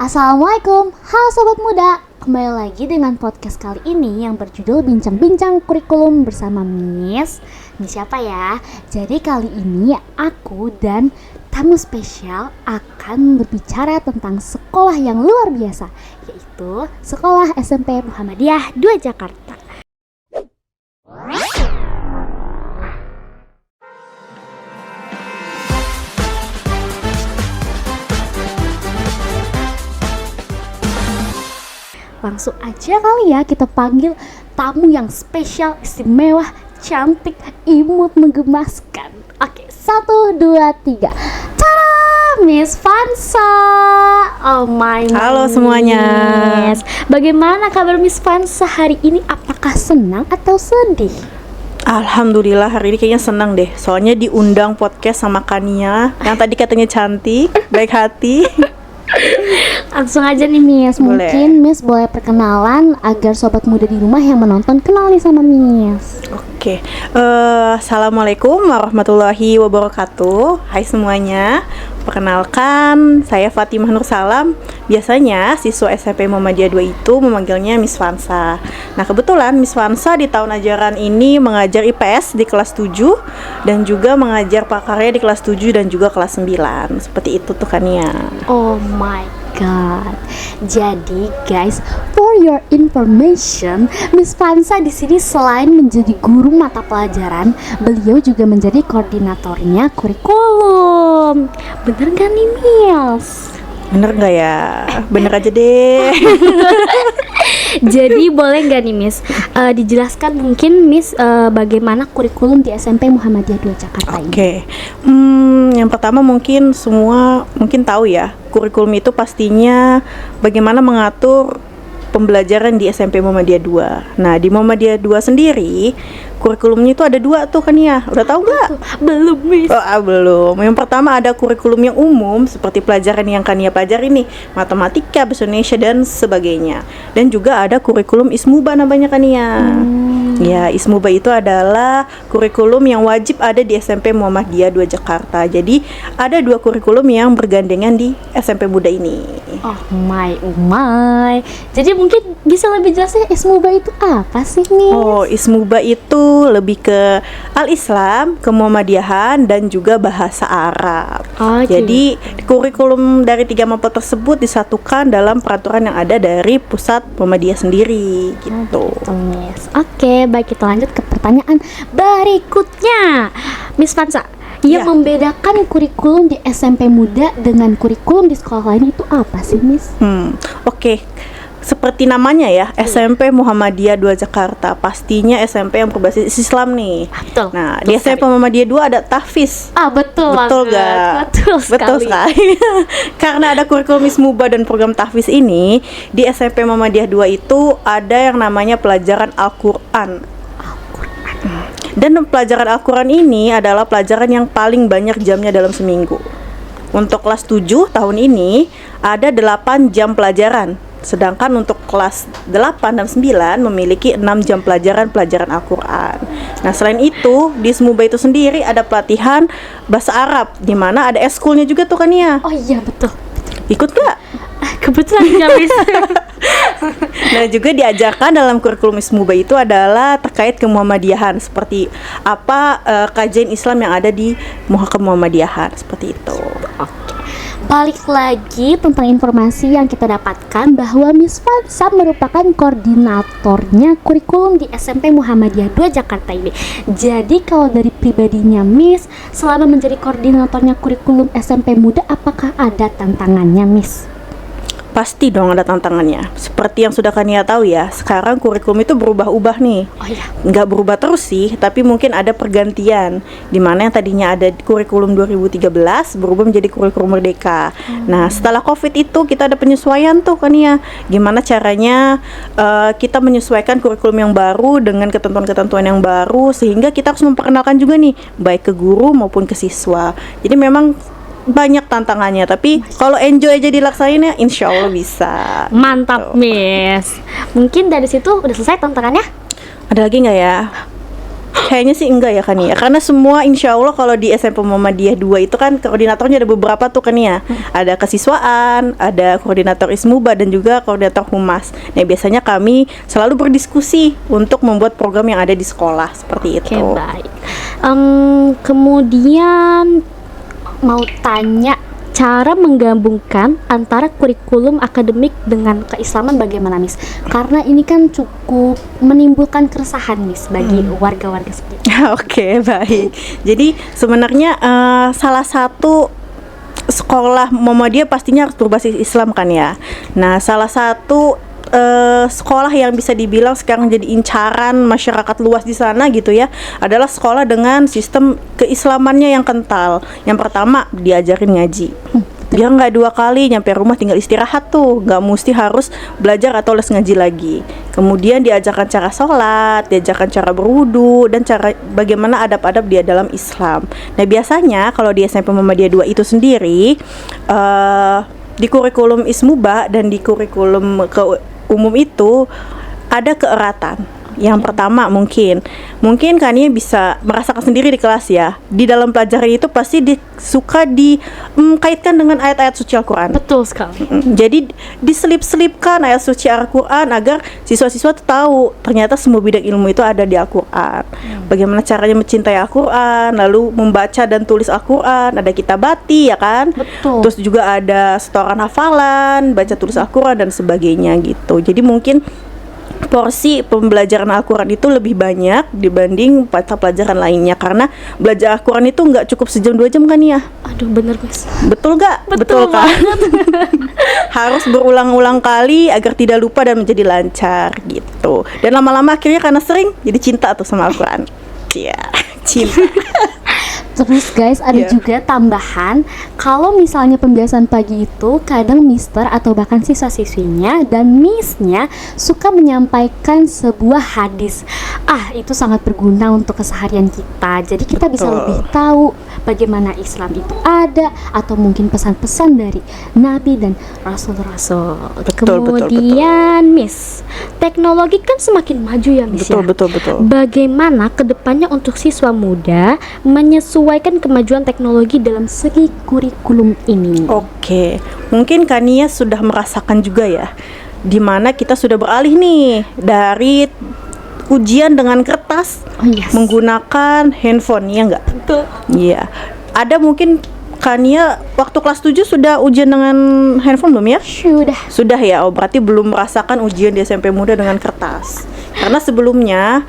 Assalamualaikum, halo sobat muda. Kembali lagi dengan podcast kali ini yang berjudul Bincang-Bincang Kurikulum bersama Miss siapa ya? Jadi kali ini aku dan tamu spesial akan berbicara tentang sekolah yang luar biasa, yaitu Sekolah SMP Muhammadiyah 2 Jakarta. Langsung aja kali ya kita panggil tamu yang spesial, istimewa, cantik, imut, menggemaskan. Oke, 1, 2, 3. Tada, Miss Vansa. Oh my God. Halo semuanya. Bagaimana kabar Miss Vansa hari ini? Apakah senang atau sedih? Alhamdulillah hari ini kayaknya senang deh. Soalnya diundang podcast sama Kania yang tadi katanya cantik, baik hati. Langsung aja nih Miss, mungkin Miss boleh perkenalan agar sobat muda di rumah yang menonton kenal nih sama Miss. Oke, Assalamualaikum warahmatullahi wabarakatuh. Hai semuanya, perkenalkan saya Fatimah Nur Salam. Biasanya siswa SMP Muhammadiyah 2 itu memanggilnya Miss Vansa. Nah kebetulan Miss Vansa di tahun ajaran ini mengajar IPS di kelas 7 dan juga mengajar prakarya di kelas 7 dan juga kelas 9. Seperti itu tuh kan ya. Oh my God. Jadi guys, for your information, Miss Vansa di sini selain menjadi guru mata pelajaran, beliau juga menjadi koordinatornya kurikulum. Bener gak nih Miss? Bener nggak ya? Bener aja deh. Jadi boleh nggak nih Miss dijelaskan mungkin Miss bagaimana kurikulum di SMP Muhammadiyah 2 Jakarta ini? Oke, yang pertama mungkin semua mungkin tahu ya, kurikulum itu pastinya bagaimana mengatur pembelajaran di SMP Muhammadiyah 2. Nah, di Muhammadiyah 2 sendiri kurikulumnya itu ada 2 tuh kan ya. Udah tahu nggak? Belum Miss. Belum. Yang pertama ada kurikulum yang umum seperti pelajaran yang Kania pelajari nih, matematika, bahasa Indonesia dan sebagainya. Dan juga ada kurikulum Ismuba namanya Kania. Ya, Ismuba itu adalah kurikulum yang wajib ada di SMP Muhammadiyah 2 Jakarta. Jadi ada 2 kurikulum yang bergandengan di SMP Muda ini. Oh my. Jadi mungkin bisa lebih jelasnya Ismuba itu apa sih Miss? Oh, Ismuba itu lebih ke Al-Islam, ke Muhammadiyahan dan juga bahasa Arab. Jadi kurikulum dari 3 mapel tersebut disatukan dalam peraturan yang ada dari pusat Muhammadiyah sendiri gitu. Miss. Oke, baik kita lanjut ke pertanyaan berikutnya. Miss Vansa, yang membedakan kurikulum di SMP Muda dengan kurikulum di sekolah lain itu apa sih Miss? Oke. Seperti namanya ya, SMP Muhammadiyah 2 Jakarta. Pastinya SMP yang berbasis Islam nih. Betul. Nah, di SMP Muhammadiyah 2 ada tahfiz. Betul gak? Betul sekali. Karena ada kurikulum Ismuba dan program tahfiz ini, di SMP Muhammadiyah 2 itu ada yang namanya pelajaran Al-Qur'an. Dan pelajaran Al-Qur'an ini adalah pelajaran yang paling banyak jamnya dalam seminggu. Untuk kelas 7 tahun ini ada 8 jam pelajaran. Sedangkan untuk kelas 8 dan 9 memiliki 6 jam pelajaran Al-Qur'an. Nah, selain itu, di Ismuba itu sendiri ada pelatihan bahasa Arab, di mana ada eskulnya juga tuh kan ya. Oh iya, betul. Ikut gak? Kebetulan nggak bisa. Nah, juga diajarkan dalam kurikulum Ismuba itu adalah terkait kemuhammadiyahan, seperti apa kajian Islam yang ada di Muhammadiyahan, seperti itu. Balik lagi tentang informasi yang kita dapatkan bahwa Miss Vansa merupakan koordinatornya kurikulum di SMP Muhammadiyah 2 Jakarta ini. Jadi kalau dari pribadinya Miss, selama menjadi koordinatornya kurikulum SMP Muda, apakah ada tantangannya Miss? Pasti dong ada tantangannya. Seperti yang sudah Kania tahu ya, sekarang kurikulum itu berubah-ubah nih. Oh iya. Nggak berubah terus sih, tapi mungkin ada pergantian. Dimana yang tadinya ada kurikulum 2013 berubah menjadi kurikulum Merdeka. Nah, setelah COVID itu kita ada penyesuaian tuh Kania. Gimana caranya kita menyesuaikan kurikulum yang baru dengan ketentuan-ketentuan yang baru, sehingga kita harus memperkenalkan juga nih, baik ke guru maupun ke siswa. Jadi memang banyak tantangannya, tapi kalau enjoy aja dilaksainnya, insya Allah bisa. Mantap Miss. Mungkin dari situ udah selesai tantangannya? Ada lagi nggak ya? Kayaknya sih enggak ya kan ya. Karena semua insya Allah kalau di SMP Muhammadiyah 2 itu kan koordinatornya ada beberapa tuh kan ya. Ada kesiswaan, ada koordinator Ismuba dan juga koordinator Humas. Nah, biasanya kami selalu berdiskusi untuk membuat program yang ada di sekolah seperti itu. Oke, baik. Kemudian mau tanya cara menggabungkan antara kurikulum akademik dengan keislaman bagaimana, Miss? Karena ini kan cukup menimbulkan keresahan, Miss, bagi warga-warga sekitar. Oke, baik. Jadi sebenarnya salah satu sekolah Muhammadiyah pastinya harus berbasis Islam kan ya. Nah, salah satu sekolah yang bisa dibilang sekarang jadi incaran masyarakat luas di sana gitu ya, adalah sekolah dengan sistem keislamannya yang kental. Yang pertama, diajarin ngaji. Biar nggak 2 kali nyampe rumah tinggal istirahat tuh, nggak mesti harus belajar atau les ngaji lagi. Kemudian diajarkan cara sholat, diajarkan cara berwudu, dan cara bagaimana adab-adab dia dalam Islam. Nah, biasanya kalau di SMP Muhammadiyah 2 itu sendiri, di kurikulum Ismuba dan di kurikulum umum itu ada keeratan. Yang pertama mungkin Kania bisa merasakan sendiri di kelas ya. Di dalam pelajaran itu pasti suka dikaitkan dengan ayat-ayat suci Al-Quran. Betul sekali. Jadi diselip-selipkan ayat suci Al-Quran agar siswa-siswa tahu ternyata semua bidang ilmu itu ada di Al-Quran. Bagaimana caranya mencintai Al-Quran, lalu membaca dan tulis Al-Quran, ada kitabati ya kan. Betul. Terus juga ada setoran hafalan, baca tulis Al-Quran dan sebagainya gitu. Jadi mungkin porsi pembelajaran Al-Quran itu lebih banyak dibanding mata pelajaran lainnya, karena belajar Al-Quran itu nggak cukup sejam 2 jam kan ya. Aduh, bener, Miss. Betul nggak? Betul kan? Harus berulang-ulang kali agar tidak lupa dan menjadi lancar gitu. Dan lama-lama akhirnya karena sering jadi cinta tuh sama Al-Quran. Iya, cinta. Terus guys, ada juga tambahan, kalau misalnya pembiasaan pagi itu kadang mister atau bahkan siswa-siswinya dan missnya suka menyampaikan sebuah hadis. Itu sangat berguna untuk keseharian kita. Jadi kita bisa lebih tahu bagaimana Islam itu ada, atau mungkin pesan-pesan dari Nabi dan Rasul-Rasul. Kemudian Miss, teknologi kan semakin maju ya, Miss. Betul. Bagaimana kedepannya untuk siswa muda menyesuaikan kemajuan teknologi dalam segi kurikulum ini? Oke, mungkin Kania sudah merasakan juga ya, dimana kita sudah beralih nih dari ujian dengan kertas menggunakan handphone, ya enggak? Betul. Iya. Ada mungkin Kania waktu kelas 7 sudah ujian dengan handphone belum ya? Sudah ya. Oh, berarti belum merasakan ujian di SMP Muda dengan kertas. Karena sebelumnya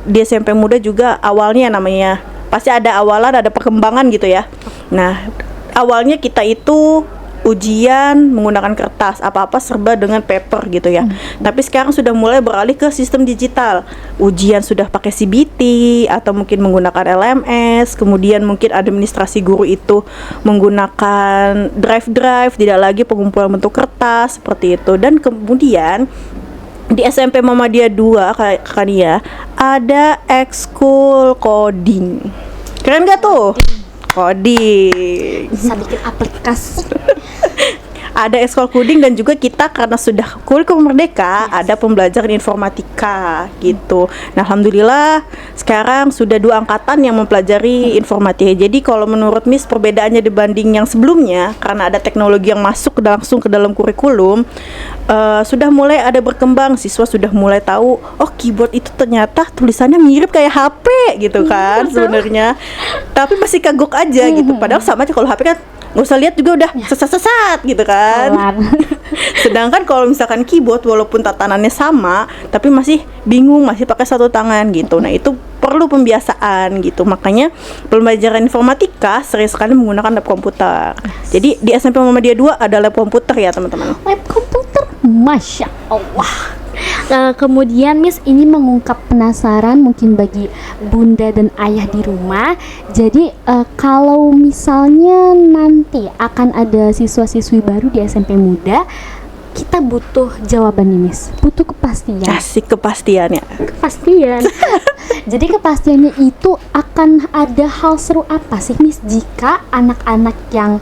di SMP Muda juga awalnya namanya pasti ada awalan, ada perkembangan gitu ya. Nah, awalnya kita itu ujian menggunakan kertas, apa-apa serba dengan paper gitu ya. Tapi sekarang sudah mulai beralih ke sistem digital. Ujian sudah pakai CBT atau mungkin menggunakan LMS. Kemudian mungkin administrasi guru itu menggunakan drive, tidak lagi pengumpulan bentuk kertas seperti itu. Dan kemudian di SMP Muhammadiyah 2 kan ya, ada ekskul coding. Keren gak tuh? Coding. Bisa bikin aplikasi. Ada ekskul coding dan juga kita karena sudah kurikulum merdeka, ada pembelajaran informatika gitu. Nah, alhamdulillah sekarang sudah 2 angkatan yang mempelajari informatika. Jadi kalau menurut Miss perbedaannya dibanding yang sebelumnya, karena ada teknologi yang masuk langsung ke dalam kurikulum, sudah mulai ada berkembang. Siswa sudah mulai tahu, oh keyboard itu ternyata tulisannya mirip kayak HP gitu kan sebenarnya. Tapi masih kagok aja gitu. Padahal sama aja, kalau HP kan nggak usah lihat juga udah sesat gitu kan. Sedangkan kalau misalkan keyboard walaupun tatanannya sama tapi masih bingung, masih pakai satu tangan gitu. Nah, itu perlu pembiasaan gitu. Makanya pembelajaran informatika sering sekali menggunakan lab komputer. Jadi di SMP Muhammadiyah 2 ada lab komputer ya teman-teman. Lab komputer, Masya Allah. Kemudian Miss, ini mengungkap penasaran mungkin bagi bunda dan ayah di rumah. Jadi kalau misalnya nanti akan ada siswa-siswi baru di SMP Muda, kita butuh jawaban nih Miss, butuh kepastian. Asik, kepastian ya. Kepastian. Jadi kepastiannya itu akan ada hal seru apa sih Miss jika anak-anak yang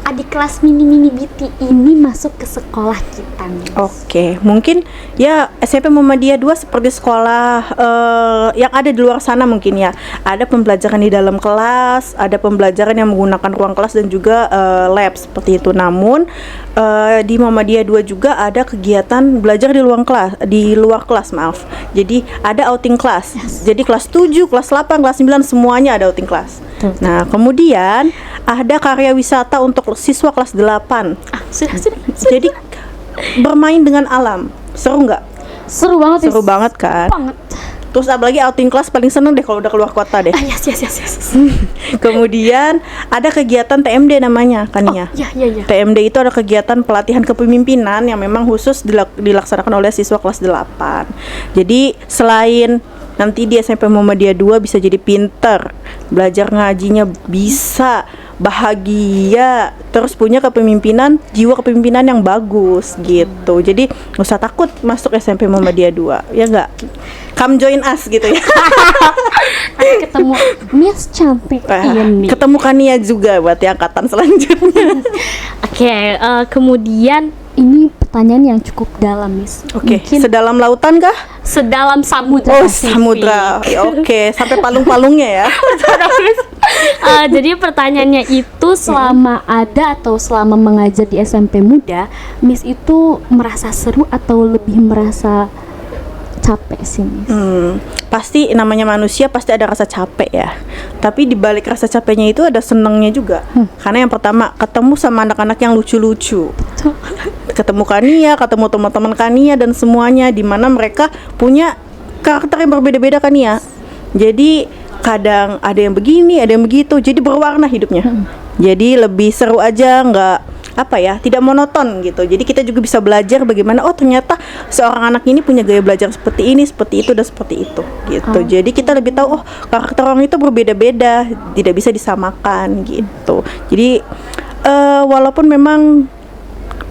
adik kelas mini Biti ini masuk ke sekolah kita nih? Oke, mungkin ya SMP Muhammadiyah 2 seperti sekolah yang ada di luar sana mungkin ya. Ada pembelajaran di dalam kelas, ada pembelajaran yang menggunakan ruang kelas dan juga lab seperti itu. Namun di Muhammadiyah 2 juga ada kegiatan belajar di luar kelas, maaf. Jadi ada outing kelas. Jadi kelas 7, kelas 8, kelas 9 semuanya ada outing kelas. Nah, kemudian ada karya wisata untuk siswa kelas 8. Sudah. Jadi bermain dengan alam. Seru nggak? Seru banget. Seru banget kan? Banget. Terus apalagi outing kelas paling seneng deh kalau udah keluar kota deh. Yes. Kemudian ada kegiatan TMD namanya kan ya. Iya. TMD itu ada kegiatan pelatihan kepemimpinan yang memang khusus dilaksanakan oleh siswa kelas 8. Jadi selain nanti di SMP Muhammadiyah 2 bisa jadi pinter, belajar ngajinya bisa, bahagia, terus punya jiwa kepemimpinan yang bagus gitu. Jadi gak usah takut masuk SMP Muhammadiyah 2, ya enggak? Come join us gitu ya. Ketemu Miss cantik ini. Ketemu Kania juga buat yang angkatan selanjutnya. Oke, kemudian ini pertanyaan yang cukup dalam, Miss. Oke, Mungkin sedalam lautan kah? sedalam samudra. Oh, Pasifik. samudra. Oke, sampai palung-palungnya ya. Jadi pertanyaannya itu selama ada atau selama mengajar di SMP Muda, Miss itu merasa seru atau lebih merasa capek sih, Miss? Pasti namanya manusia pasti ada rasa capek ya. Tapi di balik rasa capeknya itu ada senengnya juga. Karena yang pertama ketemu sama anak-anak yang lucu-lucu. Ketemu Kania, ketemu teman-teman Kania dan semuanya, di mana mereka punya karakter yang berbeda-beda Kania. Jadi kadang ada yang begini, ada yang begitu. Jadi berwarna hidupnya. Jadi lebih seru aja, tidak monoton gitu. Jadi kita juga bisa belajar bagaimana ternyata seorang anak ini punya gaya belajar seperti ini, seperti itu dan seperti itu gitu. Jadi kita lebih tahu karakter orang itu berbeda-beda, tidak bisa disamakan gitu. Jadi walaupun memang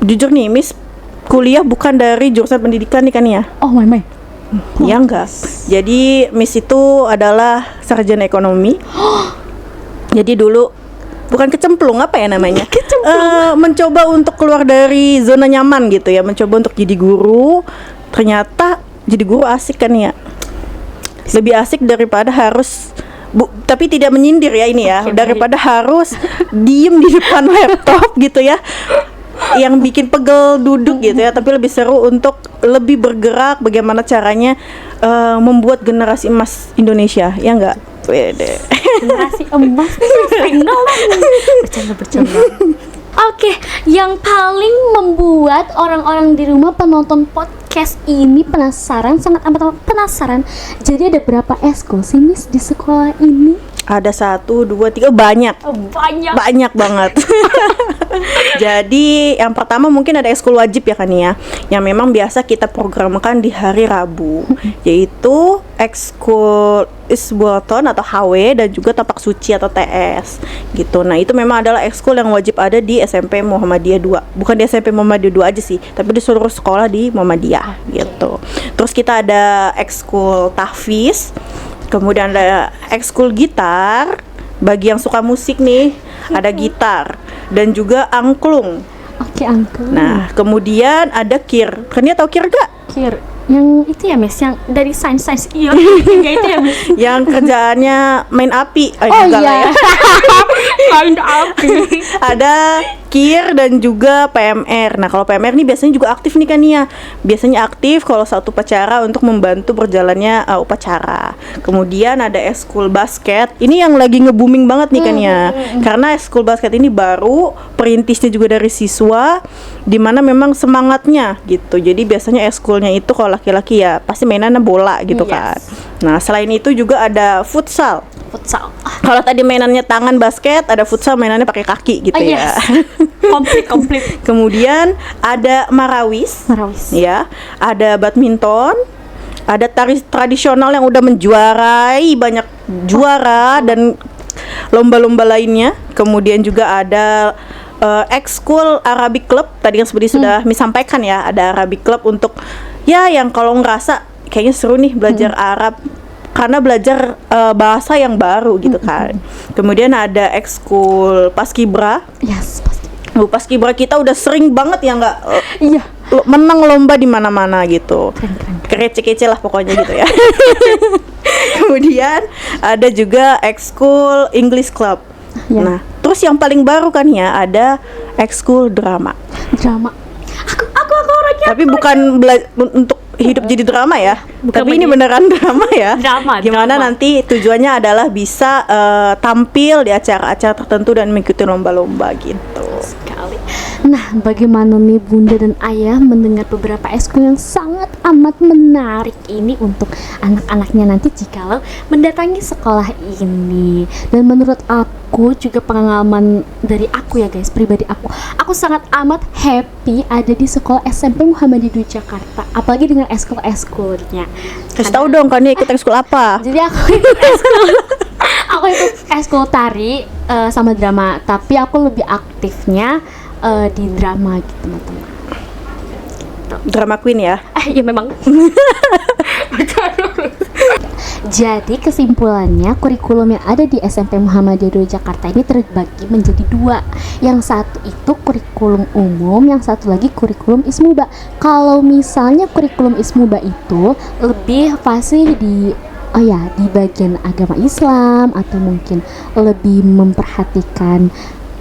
jujur nih, Miss kuliah bukan dari jurusan pendidikan nih kan ya? Oh my. Ya enggak. Jadi Miss itu adalah sarjana ekonomi. Jadi dulu bukan kecemplung, apa ya namanya? Mencoba untuk keluar dari zona nyaman gitu ya, mencoba untuk jadi guru. Ternyata jadi guru asik kan ya. Lebih asik daripada harus tapi tidak menyindir ya ini ya, daripada harus diem di depan laptop gitu ya. Yang bikin pegel duduk gitu ya, tapi lebih seru untuk lebih bergerak bagaimana caranya membuat generasi emas Indonesia, ya enggak? Pede. Generasi emas bercanda. Oke, yang paling membuat orang-orang di rumah penonton podcast ini sangat amat penasaran. Jadi ada berapa eskul sih, Miss, di sekolah ini? Ada 1, 2, 3, banyak banget. Jadi yang pertama mungkin ada ekskul wajib ya kan ya, yang memang biasa kita programkan di hari Rabu, yaitu ekskul Isbuaton atau HW dan juga tapak suci atau TS gitu. Nah itu memang adalah ekskul yang wajib ada di SMP Muhammadiyah 2. Bukan di SMP Muhammadiyah 2 aja sih, tapi di seluruh sekolah di Muhammadiyah gitu. Terus kita ada ekskul tahfiz. Kemudian ada ekskul gitar, bagi yang suka musik nih, ada gitar dan juga angklung. Oke, angklung. Nah, kemudian ada kir. Kalian tahu kir gak? Kir. Yang itu ya, Miss, yang dari sains iya. Yang itu ya, Miss. Yang kerjaannya main api. Iya. Main api. Ada kir dan juga PMR. Nah, kalau PMR nih biasanya juga aktif nih kan ya. Biasanya aktif kalau satu upacara untuk membantu berjalannya upacara. Kemudian ada ekskul basket. Ini yang lagi nge-booming banget nih kan ya. Karena ekskul basket ini baru, perintisnya juga dari siswa, dimana memang semangatnya gitu. Jadi biasanya ekskulnya itu kalau laki-laki ya pasti mainannya bola gitu kan. Nah, selain itu juga ada futsal. Kalau tadi mainannya tangan basket, ada futsal mainannya pakai kaki gitu ya. Komplit. Kemudian ada marawis. Ya, ada badminton, ada tari tradisional yang udah menjuarai banyak juara dan lomba-lomba lainnya. Kemudian juga ada ekskul Arabic Club, tadi yang seperti sudah disampaikan ya, ada Arabic Club untuk ya yang kalau ngerasa kayaknya seru nih belajar Arab karena belajar bahasa yang baru gitu kan. Kemudian ada ekskul Paskibra. Paskibra kita udah sering banget ya nggak Iya. menang lomba di mana-mana gitu. Keren. Kece-kece lah pokoknya gitu ya. Kemudian ada juga ekskul English Club. Ya. Nah, terus yang paling baru kan ya ada ekskul drama. Drama. Aku orangnya. Tapi bukan untuk hidup jadi drama ya. Bukan Tapi ini beneran drama ya. Gimana drama. nanti tujuannya adalah bisa tampil di acara-acara tertentu dan mengikuti lomba-lomba gitu. Sekali. Nah, bagaimana nih Bunda dan Ayah mendengar beberapa ekskul yang sangat amat menarik ini untuk anak-anaknya nanti jikalau mendatangi sekolah ini. Dan menurut aku juga pengalaman dari aku ya guys, pribadi aku sangat amat happy ada di sekolah SMP Muhammadiyah Jakarta, apalagi dengan ekskul-ekskulnya. Kasih tahu dong kan ikut ekskul apa? Jadi aku ikut ekskul tari sama drama, tapi aku lebih aktifnya di drama gitu teman-teman. Drama queen ya. Ya memang. Jadi kesimpulannya kurikulum yang ada di SMP Muhammadiyah Jakarta ini terbagi menjadi dua. Yang satu itu kurikulum umum, yang satu lagi kurikulum Ismuba. Kalau misalnya kurikulum Ismuba itu lebih fasih di bagian agama Islam atau mungkin lebih memperhatikan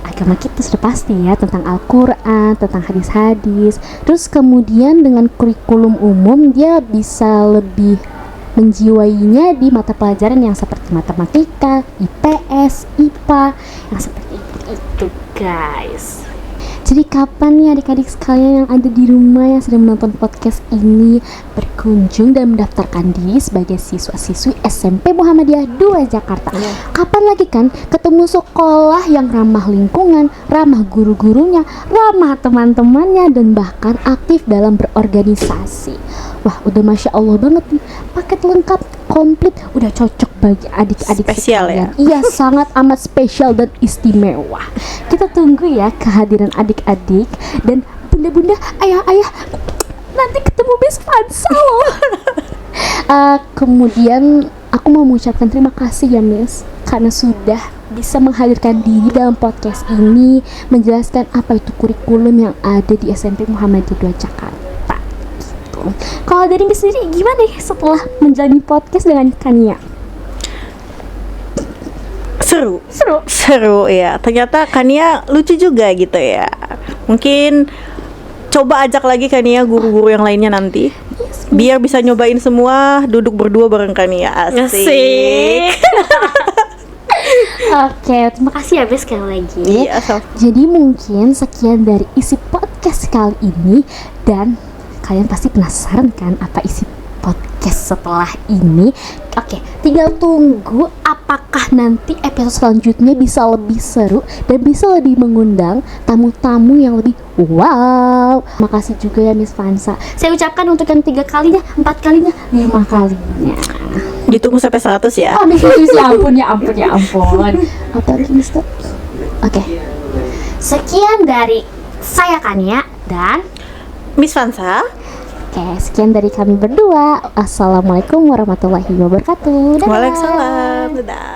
agama kita sudah pasti ya, tentang Al-Quran, tentang hadis-hadis. Terus kemudian dengan kurikulum umum dia bisa lebih menjiwainya di mata pelajaran yang seperti matematika, IPS, IPA, yang seperti itu guys. Jadi kapan nih adik-adik sekalian yang ada di rumah yang sedang menonton podcast ini berkunjung dan mendaftarkan diri sebagai siswa-siswi SMP Muhammadiyah 2 Jakarta? Kapan lagi kan ketemu sekolah yang ramah lingkungan, ramah guru-gurunya, ramah teman-temannya, dan bahkan aktif dalam berorganisasi. Wah, udah Masya Allah banget nih, paket lengkap, komplit, udah cocok bagi adik-adik spesial sekalian. ya? Iya, sangat amat spesial dan istimewa. Kita tunggu ya kehadiran adik-adik dan bunda-bunda, ayah-ayah. Nanti ketemu Miss Fansa loh. Kemudian aku mau mengucapkan terima kasih ya Miss, karena sudah bisa menghadirkan diri dalam podcast ini, menjelaskan apa itu kurikulum yang ada di SMP Muhammadiyah 2 Jakarta. Kalau dari Miss sendiri gimana nih setelah menjalani podcast dengan Kania? Seru ya. Ternyata Kania lucu juga gitu ya. Mungkin coba ajak lagi Kania guru-guru yang lainnya nanti. Biar bisa nyobain semua, duduk berdua bareng Kania. Asik. Oke, terima kasih ya Bes sekali lagi. Iya, Jadi mungkin sekian dari isi podcast kali ini, dan kalian pasti penasaran kan apa isi podcast setelah ini. Oke, tinggal tunggu apakah nanti episode selanjutnya bisa lebih seru dan bisa lebih mengundang tamu-tamu yang lebih wow. Makasih juga ya Miss Fansa. Saya ucapkan untuk yang 3 kalinya, 4 kalinya, 5 kalinya. Ditunggu sampai 100 ya. Oh, Miss, ampun. Apalagi Miss? Oke. Sekian dari saya Kania dan Miss Fansa. Oke, sekian dari kami berdua. Assalamualaikum warahmatullahi wabarakatuh. Dadah. Waalaikumsalam. Dadah.